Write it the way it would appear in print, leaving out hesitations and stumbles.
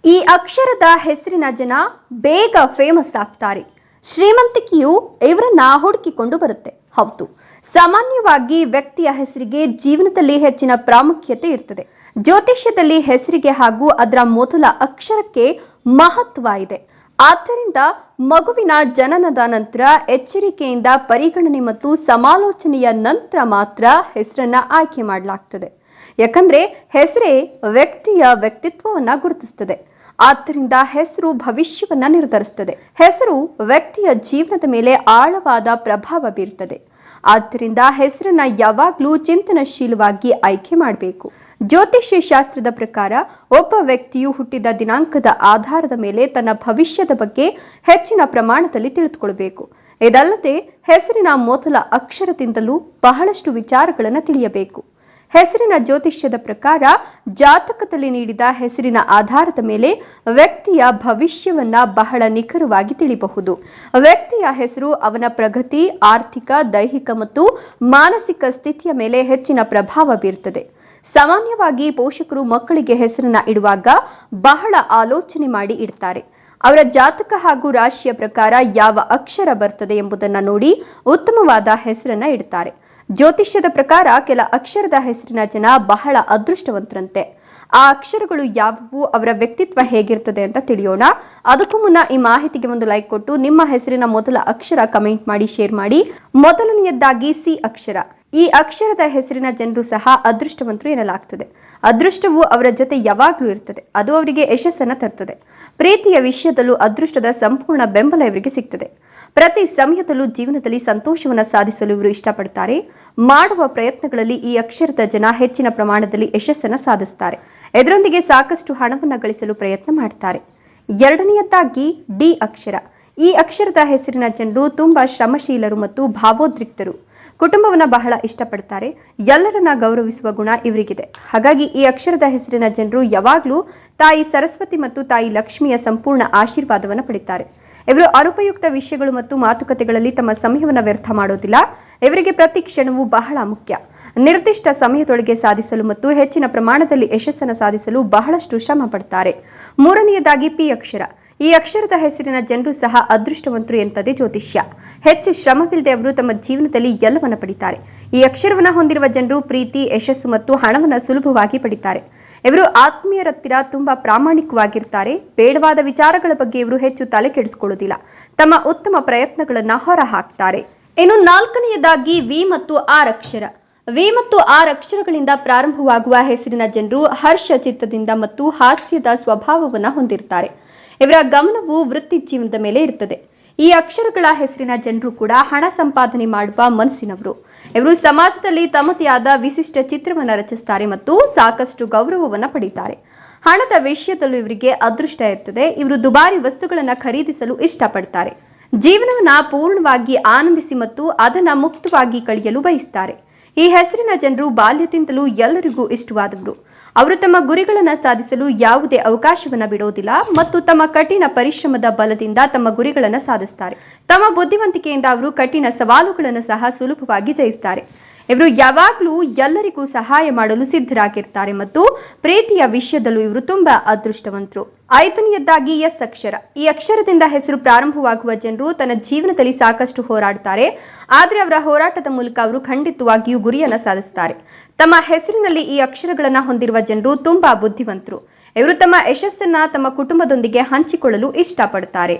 ಈ ಅಕ್ಷರದ ಹೆಸರಿನ ಜನ ಬೇಗ ಫೇಮಸ್ ಆಗ್ತಾರೆ. ಶ್ರೀಮಂತಿಕೆಯು ಇವರನ್ನ ಹುಡುಕಿಕೊಂಡು ಬರುತ್ತೆ. ಹೌದು, ಸಾಮಾನ್ಯವಾಗಿ ವ್ಯಕ್ತಿಯ ಹೆಸರಿಗೆ ಜೀವನದಲ್ಲಿ ಹೆಚ್ಚಿನ ಪ್ರಾಮುಖ್ಯತೆ ಇರ್ತದೆ. ಜ್ಯೋತಿಷ್ಯದಲ್ಲಿ ಹೆಸರಿಗೆ ಹಾಗೂ ಅದರ ಮೊದಲ ಅಕ್ಷರಕ್ಕೆ ಮಹತ್ವ ಇದೆ. ಆದ್ದರಿಂದ ಮಗುವಿನ ಜನನದ ನಂತರ ಎಚ್ಚರಿಕೆಯಿಂದ ಪರಿಗಣನೆ ಮತ್ತು ಸಮಾಲೋಚನೆಯ ನಂತರ ಮಾತ್ರ ಹೆಸರನ್ನ ಆಯ್ಕೆ ಮಾಡಲಾಗ್ತದೆ. ಯಾಕಂದ್ರೆ ಹೆಸರೇ ವ್ಯಕ್ತಿಯ ವ್ಯಕ್ತಿತ್ವವನ್ನ ಗುರುತಿಸುತ್ತದೆ. ಆದ್ದರಿಂದ ಹೆಸರು ಭವಿಷ್ಯವನ್ನ ನಿರ್ಧರಿಸುತ್ತದೆ. ಹೆಸರು ವ್ಯಕ್ತಿಯ ಜೀವನದ ಮೇಲೆ ಆಳವಾದ ಪ್ರಭಾವ ಬೀರುತ್ತದೆ. ಆದ್ದರಿಂದ ಹೆಸರನ್ನ ಯಾವಾಗಲೂ ಚಿಂತನಶೀಲವಾಗಿ ಆಯ್ಕೆ ಮಾಡಬೇಕು. ಜ್ಯೋತಿಷ್ಯ ಶಾಸ್ತ್ರದ ಪ್ರಕಾರ ಒಬ್ಬ ವ್ಯಕ್ತಿಯು ಹುಟ್ಟಿದ ದಿನಾಂಕದ ಆಧಾರದ ಮೇಲೆ ತನ್ನ ಭವಿಷ್ಯದ ಬಗ್ಗೆ ಹೆಚ್ಚಿನ ಪ್ರಮಾಣದಲ್ಲಿ ತಿಳಿದುಕೊಳ್ಳಬೇಕು. ಇದಲ್ಲದೆ ಹೆಸರಿನ ಮೊದಲ ಅಕ್ಷರದಿಂದಲೂ ಬಹಳಷ್ಟು ವಿಚಾರಗಳನ್ನು ತಿಳಿಯಬೇಕು. ಹೆಸರಿನ ಜ್ಯೋತಿಷ್ಯದ ಪ್ರಕಾರ ಜಾತಕದಲ್ಲಿ ನೀಡಿದ ಹೆಸರಿನ ಆಧಾರದ ಮೇಲೆ ವ್ಯಕ್ತಿಯ ಭವಿಷ್ಯವನ್ನ ಬಹಳ ನಿಖರವಾಗಿ ತಿಳಿಯಬಹುದು. ವ್ಯಕ್ತಿಯ ಹೆಸರು ಅವನ ಪ್ರಗತಿ, ಆರ್ಥಿಕ, ದೈಹಿಕ ಮತ್ತು ಮಾನಸಿಕ ಸ್ಥಿತಿಯ ಮೇಲೆ ಹೆಚ್ಚಿನ ಪ್ರಭಾವ ಬೀರುತ್ತದೆ. ಸಾಮಾನ್ಯವಾಗಿ ಪೋಷಕರು ಮಕ್ಕಳಿಗೆ ಹೆಸರನ್ನ ಇಡುವಾಗ ಬಹಳ ಆಲೋಚನೆ ಮಾಡಿ ಇಡ್ತಾರೆ. ಅವರ ಜಾತಕ ಹಾಗೂ ರಾಶಿಯ ಪ್ರಕಾರ ಯಾವ ಅಕ್ಷರ ಬರ್ತದೆ ಎಂಬುದನ್ನು ನೋಡಿ ಉತ್ತಮವಾದ ಹೆಸರನ್ನ ಇಡ್ತಾರೆ. ಜ್ಯೋತಿಷ್ಯದ ಪ್ರಕಾರ ಕೆಲ ಅಕ್ಷರದ ಹೆಸರಿನ ಜನ ಬಹಳ ಅದೃಷ್ಟವಂತರಂತೆ. ಆ ಅಕ್ಷರಗಳು ಯಾವುವು, ಅವರ ವ್ಯಕ್ತಿತ್ವ ಹೇಗಿರ್ತದೆ ಅಂತ ತಿಳಿಯೋಣ. ಅದಕ್ಕೂ ಮುನ್ನ ಈ ಮಾಹಿತಿಗೆ ಒಂದು ಲೈಕ್ ಕೊಟ್ಟು ನಿಮ್ಮ ಹೆಸರಿನ ಮೊದಲ ಅಕ್ಷರ ಕಮೆಂಟ್ ಮಾಡಿ, ಶೇರ್ ಮಾಡಿ. ಮೊದಲನೆಯದಾಗಿ ಸಿ ಅಕ್ಷರ. ಈ ಅಕ್ಷರದ ಹೆಸರಿನ ಜನರು ಸಹ ಅದೃಷ್ಟವಂತರು ಎನ್ನಲಾಗ್ತದೆ. ಅದೃಷ್ಟವು ಅವರ ಜೊತೆ ಯಾವಾಗಲೂ ಇರ್ತದೆ. ಅದು ಅವರಿಗೆ ಯಶಸ್ಸನ್ನು ತರ್ತದೆ. ಪ್ರೀತಿಯ ವಿಷಯದಲ್ಲೂ ಅದೃಷ್ಟದ ಸಂಪೂರ್ಣ ಬೆಂಬಲ ಇವರಿಗೆ ಸಿಗ್ತದೆ. ಪ್ರತಿ ಸಮಯದಲ್ಲೂ ಜೀವನದಲ್ಲಿ ಸಂತೋಷವನ್ನು ಸಾಧಿಸಲು ಇವರು ಇಷ್ಟಪಡ್ತಾರೆ. ಮಾಡುವ ಪ್ರಯತ್ನಗಳಲ್ಲಿ ಈ ಅಕ್ಷರದ ಜನ ಹೆಚ್ಚಿನ ಪ್ರಮಾಣದಲ್ಲಿ ಯಶಸ್ಸನ್ನು ಸಾಧಿಸ್ತಾರೆ. ಇದರೊಂದಿಗೆ ಸಾಕಷ್ಟು ಹಣವನ್ನು ಗಳಿಸಲು ಪ್ರಯತ್ನ ಮಾಡ್ತಾರೆ. ಎರಡನೆಯದಾಗಿ ಡಿ ಅಕ್ಷರ. ಈ ಅಕ್ಷರದ ಹೆಸರಿನ ಜನರು ತುಂಬಾ ಶ್ರಮಶೀಲರು ಮತ್ತು ಭಾವೋದ್ರಿಕ್ತರು. ಕುಟುಂಬವನ್ನ ಬಹಳ ಇಷ್ಟಪಡ್ತಾರೆ. ಎಲ್ಲರನ್ನ ಗೌರವಿಸುವ ಗುಣ ಇವರಿಗಿದೆ. ಹಾಗಾಗಿ ಈ ಅಕ್ಷರದ ಹೆಸರಿನ ಜನರು ಯಾವಾಗಲೂ ತಾಯಿ ಸರಸ್ವತಿ ಮತ್ತು ತಾಯಿ ಲಕ್ಷ್ಮಿಯ ಸಂಪೂರ್ಣ ಆಶೀರ್ವಾದವನ್ನು ಪಡಿತಾರೆ. ಇವರು ಅನುಪಯುಕ್ತ ವಿಷಯಗಳು ಮತ್ತು ಮಾತುಕತೆಗಳಲ್ಲಿ ತಮ್ಮ ಸಮಯವನ್ನು ವ್ಯರ್ಥ ಮಾಡೋದಿಲ್ಲ. ಇವರಿಗೆ ಪ್ರತಿ ಕ್ಷಣವೂ ಬಹಳ ಮುಖ್ಯ. ನಿರ್ದಿಷ್ಟ ಸಮಯದೊಳಗೆ ಸಾಧಿಸಲು ಮತ್ತು ಹೆಚ್ಚಿನ ಪ್ರಮಾಣದಲ್ಲಿ ಯಶಸ್ಸನ್ನು ಸಾಧಿಸಲು ಬಹಳಷ್ಟು ಶ್ರಮ ಪಡ್ತಾರೆ. ಮೂರನೆಯದಾಗಿ ಪಿ ಅಕ್ಷರ. ಈ ಅಕ್ಷರದ ಹೆಸರಿನ ಜನರು ಸಹ ಅದೃಷ್ಟವಂತರು ಎಂತದೇ ಜ್ಯೋತಿಷ್ಯ. ಹೆಚ್ಚು ಶ್ರಮವಿಲ್ಲದೆ ಅವರು ತಮ್ಮ ಜೀವನದಲ್ಲಿ ಎಲ್ಲವನ್ನ ಪಡಿತಾರೆ. ಈ ಅಕ್ಷರವನ್ನು ಹೊಂದಿರುವ ಜನರು ಪ್ರೀತಿ, ಯಶಸ್ಸು ಮತ್ತು ಹಣವನ್ನು ಸುಲಭವಾಗಿ ಪಡಿತಾರೆ. ಇವರು ಆತ್ಮೀಯರ ಹತ್ತಿರ ತುಂಬಾ ಪ್ರಾಮಾಣಿಕವಾಗಿರ್ತಾರೆ. ಬೇಡವಾದ ವಿಚಾರಗಳ ಬಗ್ಗೆ ಇವರು ಹೆಚ್ಚು ತಲೆ ಕೆಡಿಸಿಕೊಳ್ಳುವುದಿಲ್ಲ. ತಮ್ಮ ಉತ್ತಮ ಪ್ರಯತ್ನಗಳನ್ನ ಹೊರ ಹಾಕ್ತಾರೆ. ಇನ್ನು ನಾಲ್ಕನೆಯದಾಗಿ ವಿ ಮತ್ತು ಆರ್ ಅಕ್ಷರ. ವಿ ಮತ್ತು ಆರ್ ಅಕ್ಷರಗಳಿಂದ ಪ್ರಾರಂಭವಾಗುವ ಹೆಸರಿನ ಜನರು ಹರ್ಷ ಚಿತ್ತದಿಂದ ಮತ್ತು ಹಾಸ್ಯದ ಸ್ವಭಾವವನ್ನು ಹೊಂದಿರ್ತಾರೆ. ಇವರ ಗಮನವು ವೃತ್ತಿ ಜೀವನದ ಮೇಲೆ ಇರುತ್ತದೆ. ಈ ಅಕ್ಷರಗಳ ಹೆಸರಿನ ಜನರು ಕೂಡ ಹಣ ಸಂಪಾದನೆ ಮಾಡುವ ಮನಸ್ಸಿನವರು. ಇವರು ಸಮಾಜದಲ್ಲಿ ತಮ್ಮದೇ ಆದ ವಿಶಿಷ್ಟ ಚಿತ್ರವನ್ನು ರಚಿಸುತ್ತಾರೆ ಮತ್ತು ಸಾಕಷ್ಟು ಗೌರವವನ್ನು ಪಡೆಯುತ್ತಾರೆ. ಹಣದ ವಿಷಯದಲ್ಲೂ ಇವರಿಗೆ ಅದೃಷ್ಟ ಇರ್ತದೆ. ಇವರು ದುಬಾರಿ ವಸ್ತುಗಳನ್ನು ಖರೀದಿಸಲು ಇಷ್ಟಪಡ್ತಾರೆ. ಜೀವನವನ್ನ ಪೂರ್ಣವಾಗಿ ಆನಂದಿಸಿ ಮತ್ತು ಅದನ್ನು ಮುಕ್ತವಾಗಿ ಕಳೆಯಲು ಬಯಸುತ್ತಾರೆ. ಈ ಹೆಸರಿನ ಜನರು ಬಾಲ್ಯದಿಂದಲೂ ಎಲ್ಲರಿಗೂ ಇಷ್ಟವಾದವರು. ಅವರು ತಮ್ಮ ಗುರಿಗಳನ್ನು ಸಾಧಿಸಲು ಯಾವುದೇ ಅವಕಾಶವನ್ನು ಬಿಡೋದಿಲ್ಲ ಮತ್ತು ತಮ್ಮ ಕಠಿಣ ಪರಿಶ್ರಮದ ಬಲದಿಂದ ತಮ್ಮ ಗುರಿಗಳನ್ನು ಸಾಧಿಸುತ್ತಾರೆ. ತಮ್ಮ ಬುದ್ಧಿವಂತಿಕೆಯಿಂದ ಅವರು ಕಠಿಣ ಸವಾಲುಗಳನ್ನು ಸಹ ಸುಲಭವಾಗಿ ಜಯಿಸುತ್ತಾರೆ. ಇವರು ಯಾವಾಗಲೂ ಎಲ್ಲರಿಗೂ ಸಹಾಯ ಮಾಡಲು ಸಿದ್ಧರಾಗಿರ್ತಾರೆ ಮತ್ತು ಪ್ರೀತಿಯ ವಿಷಯದಲ್ಲೂ ಇವರು ತುಂಬಾ ಅದೃಷ್ಟವಂತರು. ಐದನೆಯದಾಗಿ ಎಸ್ ಅಕ್ಷರ. ಈ ಅಕ್ಷರದಿಂದ ಹೆಸರು ಪ್ರಾರಂಭವಾಗುವ ಜನರು ತನ್ನ ಜೀವನದಲ್ಲಿ ಸಾಕಷ್ಟು ಹೋರಾಡ್ತಾರೆ. ಆದರೆ ಅವರ ಹೋರಾಟದ ಮೂಲಕ ಅವರು ಖಂಡಿತವಾಗಿಯೂ ಗುರಿಯನ್ನು ಸಾಧಿಸುತ್ತಾರೆ. ತಮ್ಮ ಹೆಸರಿನಲ್ಲಿ ಈ ಅಕ್ಷರಗಳನ್ನು ಹೊಂದಿರುವ ಜನರು ತುಂಬಾ ಬುದ್ಧಿವಂತರು. ಇವರು ತಮ್ಮ ಯಶಸ್ಸನ್ನ ತಮ್ಮ ಕುಟುಂಬದೊಂದಿಗೆ ಹಂಚಿಕೊಳ್ಳಲು ಇಷ್ಟಪಡ್ತಾರೆ.